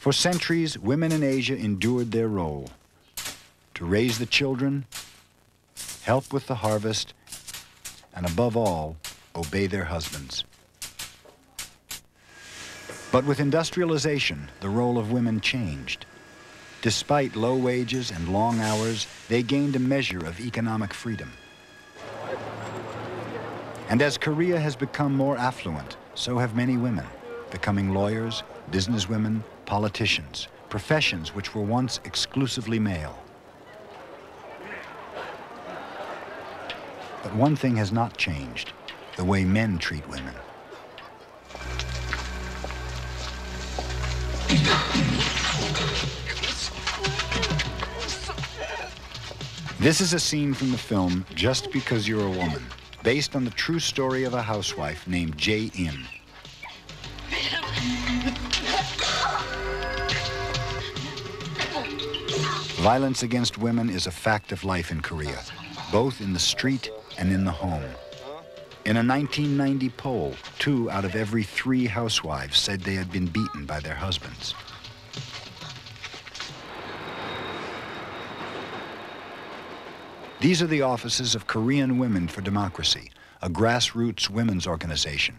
For centuries, women in Asia endured their role to raise the children, help with the harvest, and above all, obey their husbands. But with industrialization, the role of women changed. Despite low wages and long hours, they gained a measure of economic freedom. And as Korea has become more affluent, so have many women, becoming lawyers, businesswomen, politicians, professions which were once exclusively male. But one thing has not changed, the way men treat women. This is a scene from the film Just Because You're a Woman, based on the true story of a housewife named Jae Im. Violence against women is a fact of life in Korea, both in the street and in the home. In a 1990 poll, 2 out of every 3 housewives said they had been beaten by their husbands. These are the offices of Korean Women for Democracy, a grassroots women's organization.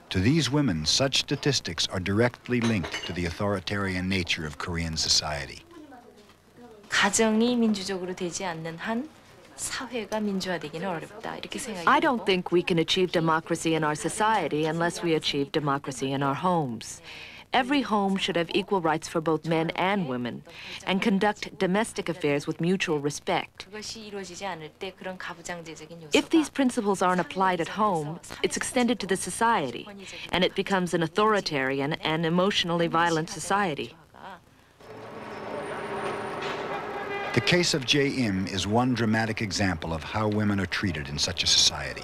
To these women, such statistics are directly linked to the authoritarian nature of Korean society. 가정이 민주적으로 되지 않는 한 사회가 민주화되기는 어렵다. 이렇게 생각이 I don't think we can achieve democracy in our society unless we achieve democracy in our homes. Every home should have equal rights for both men and women and conduct domestic affairs with mutual respect. If these principles aren't applied at home, it's extended to the society, and it becomes an authoritarian and emotionally violent society. The case of Jae Im is one dramatic example of how women are treated in such a society.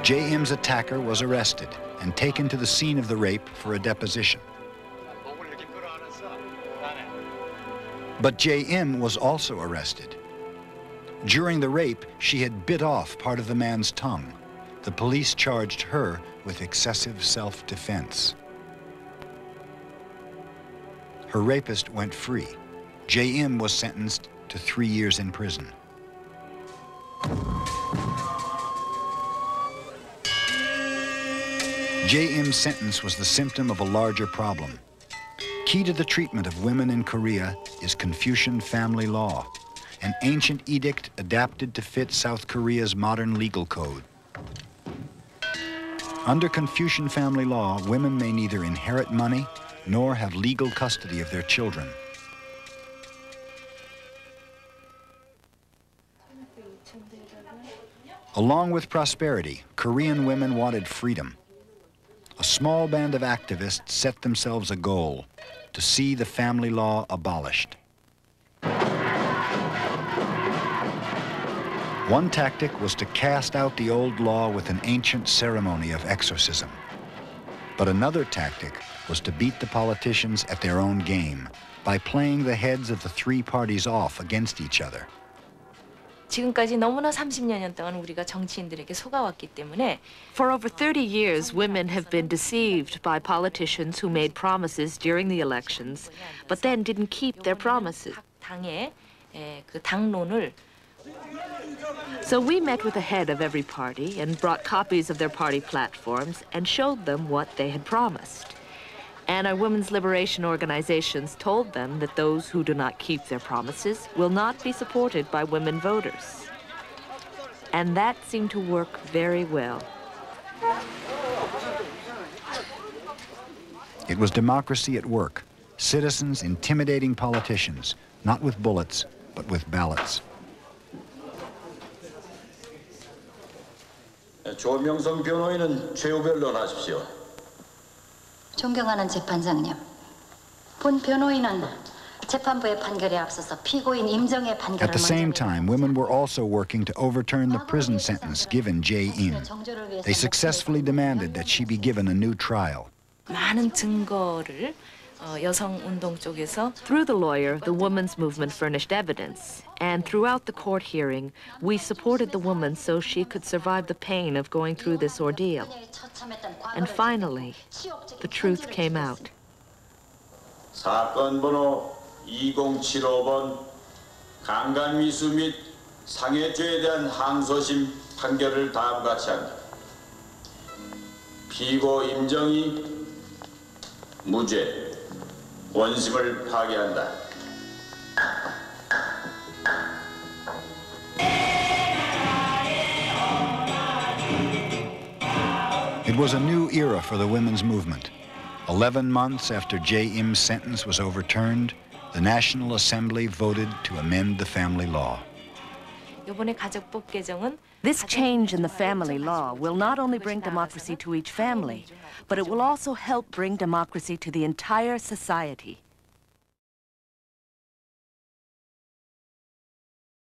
Jae Im's attacker was arrested and taken to the scene of the rape for a deposition. But Jae Im was also arrested. During the rape, she had bit off part of the man's tongue. The police charged her with excessive self-defense. Her rapist went free. Jae Im was sentenced to 3 years in prison. Jae Im's sentence was the symptom of a larger problem. Key to the treatment of women in Korea is Confucian family law, an ancient edict adapted to fit South Korea's modern legal code. Under Confucian family law, women may neither inherit money nor have legal custody of their children. Along with prosperity, Korean women wanted freedom. A small band of activists set themselves a goal: to see the family law abolished. One tactic was to cast out the old law with an ancient ceremony of exorcism. But another tactic was to beat the politicians at their own game by playing the heads of the 3 parties off against each other. 지금까지 너무나 30년 동안 우리가 정치인들에게 속아왔기 때문에 For over 30 years, women have been deceived by politicians who made promises during the elections, but then didn't keep their promises. 당의 그 당론을 So we met with the head of every party and brought copies of their party platforms and showed them what they had promised. And our women's liberation organizations told them that those who do not keep their promises will not be supported by women voters. And that seemed to work very well. It was democracy at work, citizens intimidating politicians, not with bullets, but with ballots. 조명성 변호인은 최후 변론하십시오. 존경하는 재판장님, 본 변호인은 재판부의 판결에 앞서서 피고인 임정의 판결을 At the same time, women were also working to overturn the prison sentence given Jae Im. They successfully demanded that she be given a new trial. 많은 증거를 여성 운동 쪽에서 Through the lawyer, the women's movement furnished evidence, and throughout the court hearing, we supported the woman so she could survive the pain of going through this ordeal. And finally, the truth came out. 사건 번호 2075번 강간미수 및 상해죄에 대한 항소심 판결을 다음과 같이 한다. 피고 임정이 무죄, 원심을 파기한다. It was a new era for the women's movement. 11 months after Jae Im's sentence was overturned, the National Assembly voted to amend the family law. 이번에 가족법 개정은 This change in the family law will not only bring democracy to each family, but it will also help bring democracy to the entire society.